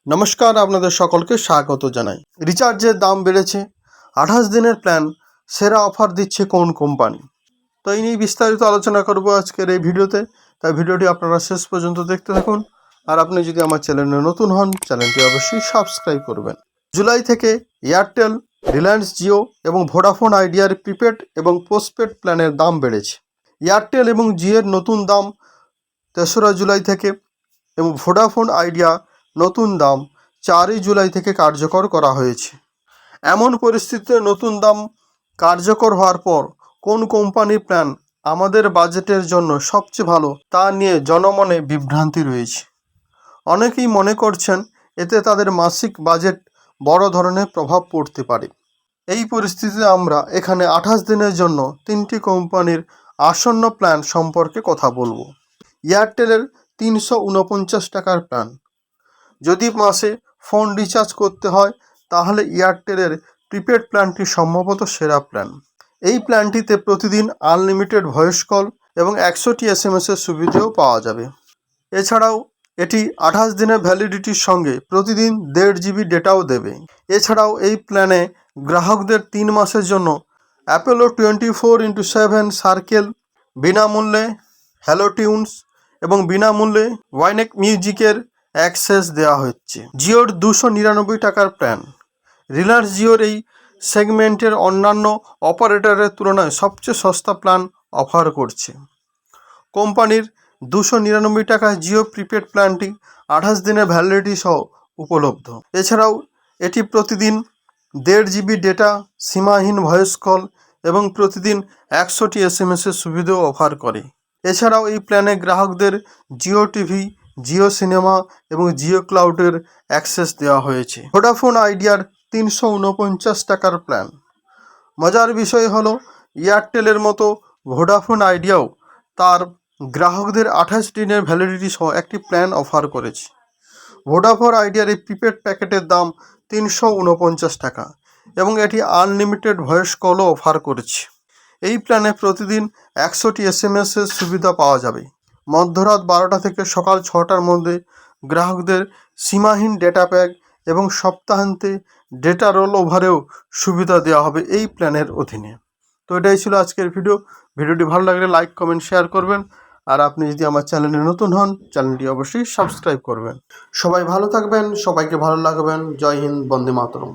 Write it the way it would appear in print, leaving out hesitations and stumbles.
নমস্কার, আপনাদের সকলকে স্বাগত জানাই। রিচার্জের দাম বেড়েছে, 28 দিনের প্ল্যান, সেরা অফার দিচ্ছে কোন কোম্পানি? তো এই নিয়ে বিস্তারিত আলোচনা করব আজকের এই ভিডিওতে। তাই ভিডিওটি আপনারা শেষ পর্যন্ত দেখতে থাকুন। আর আপনি যদি আমার চ্যানেলে নতুন হন, চ্যানেলটি অবশ্যই সাবস্ক্রাইব করবেন। জুলাই থেকে এয়ারটেল, রিলায়েন্স জিও এবং ভোডাফোন আইডিয়ার প্রিপেড এবং পোস্টপেড প্ল্যানের দাম বেড়েছে। এয়ারটেল এবং জিওর নতুন দাম 3রা জুলাই থেকে এবং ভোডাফোন আইডিয়া নতুন দাম 4ই জুলাই থেকে কার্যকর করা হয়েছে। এমন পরিস্থিতিতে নতুন দাম কার্যকর হওয়ার পর কোন কোম্পানির প্ল্যান আমাদের বাজেটের জন্য সবচেয়ে ভালো তা নিয়ে জনমনে বিভ্রান্তি রয়েছে। অনেকেই মনে করছেন এতে তাদের মাসিক বাজেট বড় ধরনের প্রভাব পড়তে পারে। এই পরিস্থিতিতে আমরা এখানে 28 দিনের জন্য 3টি কোম্পানির আসন্ন প্ল্যান সম্পর্কে কথা বলবো। এয়ারটেলের 349 টাকার প্ল্যান। যদি মাসে ফোন রিচার্জ করতে হয় তাহলে এয়ারটেলের প্রিপেড প্ল্যানটি সম্ভবত সেরা প্ল্যান। এই প্ল্যানটিতে প্রতিদিন আনলিমিটেড ভয়েস কল এবং 100টি SMS-এর সুবিধাও পাওয়া যাবে। এছাড়াও এটি 28 দিনের ভ্যালিডিটির সঙ্গে প্রতিদিন 1.5 GB ডেটাও দেবে। এছাড়াও এই প্ল্যানে গ্রাহকদের 3 মাসের জন্য অ্যাপোলো 24x7 সার্কেল বিনামূল্যে, হ্যালো টিউনস এবং বিনামূল্যে ওয়াইনেক মিউজিকের অ্যাক্সেস দেওয়া হচ্ছে। জিওর 299 টাকার প্ল্যান। রিলায়েন্স জিওর এই সেগমেন্টের অন্যান্য অপারেটরের তুলনায় সবচেয়ে সস্তা প্ল্যান অফার করছে। কোম্পানির 299 টাকা জিও প্রিপেড প্ল্যানটি 28 দিনের ভ্যালিডিটি সহ উপলব্ধ। এছাড়াও এটি প্রতিদিন 1.5 GB ডেটা, সীমাহীন ভয়েস কল এবং প্রতিদিন 100টি SMS-এর সুবিধাও অফার করে। এছাড়াও এই প্ল্যানে গ্রাহকদের জিও টিভি, জিও সিনেমা এবং জিও ক্লাউডের অ্যাক্সেস দেওয়া হয়েছে। ভোডাফোন আইডিয়ার 349 টাকার প্ল্যান। মজার বিষয় হলো এয়ারটেলের মতো ভোডাফোন আইডিয়াও তার গ্রাহকদের 28 দিনের ভ্যালিডিটি সহ একটি প্ল্যান অফার করেছে। ভোডাফোন আইডিয়ার এই প্রিপেড প্যাকেটের দাম 349 টাকা এবং এটি আনলিমিটেড ভয়েস কলও অফার করেছে। এই প্ল্যানে প্রতিদিন 100টি SMS-এর সুবিধা পাওয়া যাবে। মধ্যরাত 12টা থেকে সকাল 6টার মধ্যে গ্রাহকদের সীমাহীন ডেটা প্যাক এবং সপ্তাহান্তে ডেটা রোল ওভারেও সুবিধা দেওয়া হবে এই প্ল্যানের অধীনে। তো এটাই ছিল আজকের ভিডিওটি ভালো লাগলে লাইক, কমেন্ট, শেয়ার করবেন। আর আপনি যদি আমার চ্যানেলে নতুন হন, চ্যানেলটি অবশ্যই সাবস্ক্রাইব করবেন। সবাই ভালো থাকবেন, সবাইকে ভালো লাগবেন। জয় হিন্দ, বন্দে মাতরম।